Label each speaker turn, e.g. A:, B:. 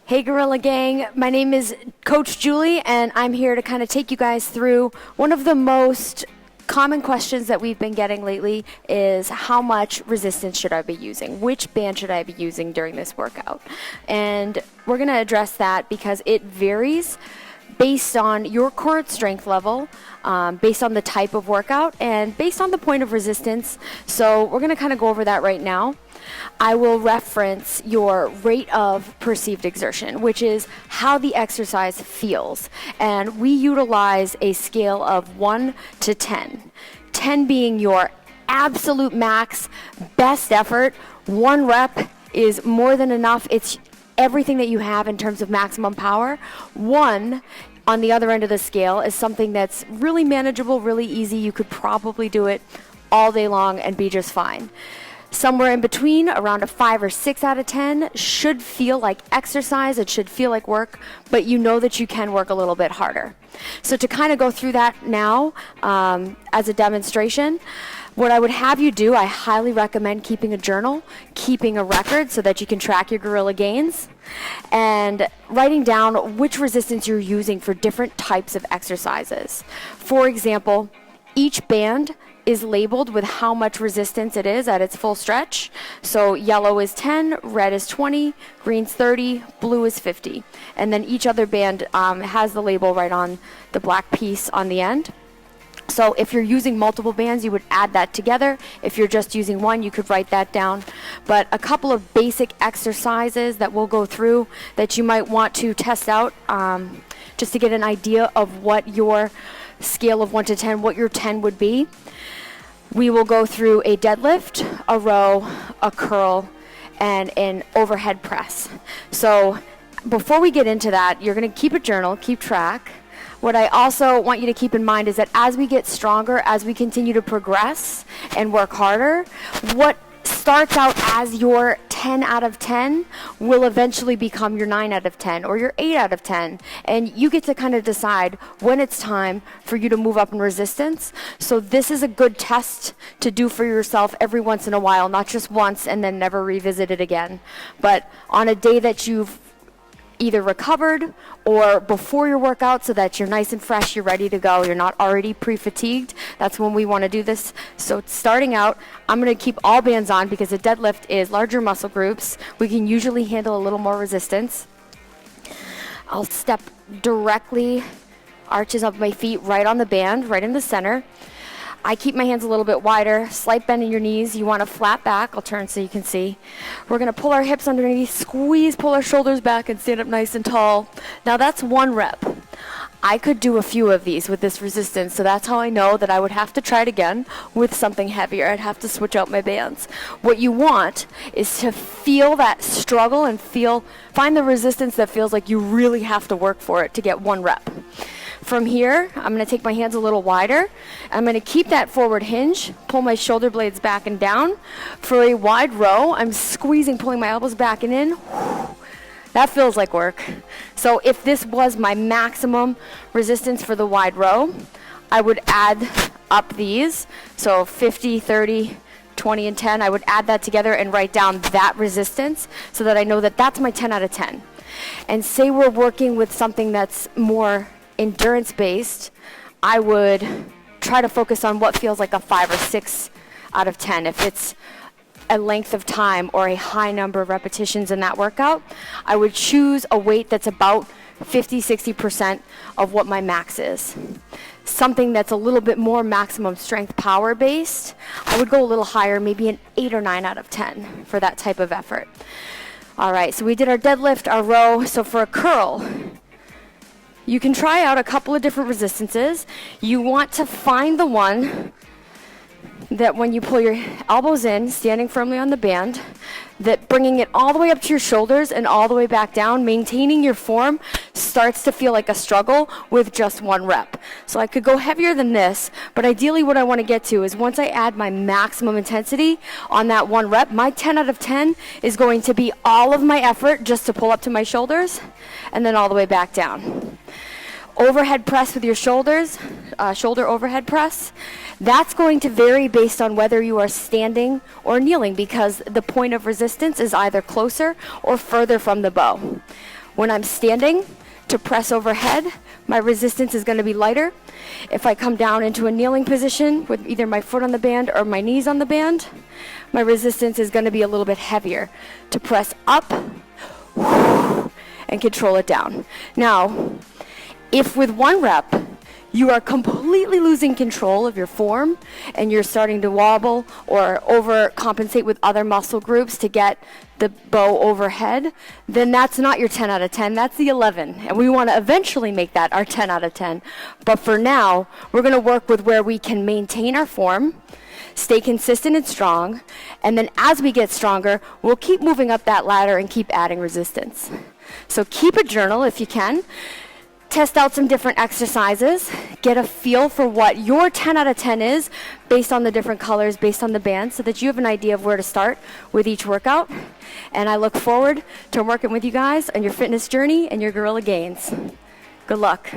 A: Hey Gorilla Gang, my name is Coach Julie and I'm here to kind of take you guys through one of the most common questions that we've been getting lately is how much resistance should I be using? Which band should I be using during this workout? And we're going to address that because it varies based on your current strength level, based on the type of workout, and based on the point of resistance. So we're going to kind of go over that right now. I will reference your rate of perceived exertion, which is how the exercise feels. And we utilize a scale of 1 to 10. 10 being your absolute max, best effort. 1 rep is more than enough. It's everything that you have in terms of maximum power. 1 on the other end of the scale is something that's really manageable, really easy. You could probably do it all day long and be just fine. Somewhere in between, around a 5 or 6 out of 10, should feel like exercise. It should feel like work, but you know that you can work a little bit harder. So to kind of go through that now as a demonstration, what I would have you do, I highly recommend keeping a journal, keeping a record so that you can track your gorilla gains, and writing down which resistance you're using for different types of exercises. For example, each band is labeled with how much resistance it is at its full stretch. So yellow is 10, red is 20, green's 30, blue is 50. And then each other band has the label right on the black piece on the end. So if you're using multiple bands, you would add that together. If you're just using one, you could write that down. But a couple of basic exercises that we'll go through that you might want to test out just to get an idea of what your scale of 1 to 10, what your 10 would be. We will go through a deadlift, a row, a curl, and an overhead press. So before we get into that, you're going to keep a journal, keep track. What I also want you to keep in mind is that as we get stronger, as we continue to progress and work harder, what starts out as your 10 out of 10 will eventually become your 9 out of 10 or your 8 out of 10. And you get to kind of decide when it's time for you to move up in resistance. So this is a good test to do for yourself every once in a while, not just once and then never revisit it again. But on a day that you've either recovered or before your workout so that you're nice and fresh, you're ready to go, you're not already pre-fatigued, that's when we want to do this. So starting out, I'm going to keep all bands on because a deadlift is larger muscle groups. We can usually handle a little more resistance. I'll step directly, arches of my feet right on the band, right in the center. I keep my hands a little bit wider, slight bend in your knees. You want a flat back. I'll turn so you can see. We're going to pull our hips underneath, squeeze, pull our shoulders back, and stand up nice and tall. Now that's 1 rep. I could do a few of these with this resistance, so that's how I know that I would have to try it again with something heavier. I'd have to switch out my bands. What you want is to feel that struggle and find the resistance that feels like you really have to work for it to get 1 rep. From here, I'm going to take my hands a little wider. I'm going to keep that forward hinge, pull my shoulder blades back and down. For a wide row, I'm squeezing, pulling my elbows back and in. That feels like work. So if this was my maximum resistance for the wide row, I would add up these. So 50, 30, 20, and 10. I would add that together and write down that resistance so that I know that that's my 10 out of 10. And say we're working with something that's more endurance-based, I would try to focus on what feels like a 5 or 6 out of 10. If it's a length of time or a high number of repetitions in that workout, I would choose a weight that's about 50-60% of what my max is. Something that's a little bit more maximum strength power based, I would go a little higher, maybe an 8 or 9 out of 10 for that type of effort. All right, so we did our deadlift, our row. So for a curl, you can try out a couple of different resistances. You want to find the one that when you pull your elbows in, standing firmly on the band, that bringing it all the way up to your shoulders and all the way back down, maintaining your form starts to feel like a struggle with just 1 rep. So I could go heavier than this, but ideally what I want to get to is once I add my maximum intensity on that 1 rep, my 10 out of 10 is going to be all of my effort just to pull up to my shoulders and then all the way back down. Overhead press with your shoulders, shoulder overhead press. That's going to vary based on whether you are standing or kneeling because the point of resistance is either closer or further from the bow. When I'm standing to press overhead, my resistance is going to be lighter. If I come down into a kneeling position with either my foot on the band or my knees on the band, my resistance is going to be a little bit heavier to press up and control it down. Now, if with 1 rep, you are completely losing control of your form and you're starting to wobble or overcompensate with other muscle groups to get the bow overhead, then that's not your 10 out of 10, that's the 11. And we want to eventually make that our 10 out of 10. But for now, we're going to work with where we can maintain our form, stay consistent and strong, and then as we get stronger, we'll keep moving up that ladder and keep adding resistance. So keep a journal if you can. Test out some different exercises, get a feel for what your 10 out of 10 is based on the different colors, based on the bands, so that you have an idea of where to start with each workout. And I look forward to working with you guys on your fitness journey and your gorilla gains. Good luck.